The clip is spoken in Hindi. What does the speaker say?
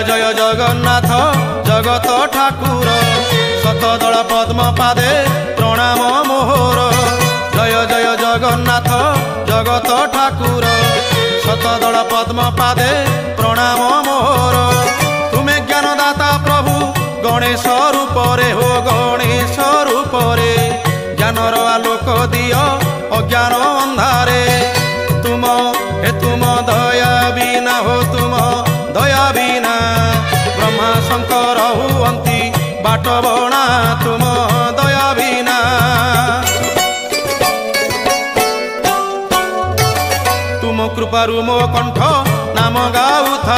जय जगन्नाथ जगत ठाकुर शतदल पद्म पादे प्रणाम मोहर। जय जय जगन्नाथ जगत ठाकुर शतदल पद्म पादे प्रणाम मोहर। तुम्हें ज्ञानदाता प्रभु गणेश रूप रे हो गणेश रूप रे ज्ञानर आलोक दियो अज्ञान अंधारे। तुम दया बिना हो तुम दया बिना ब्रह्मा शंकर हुअंती बाट बणा तुम दया बिना। तुम कृपारु मो कंठ नाम गाउथा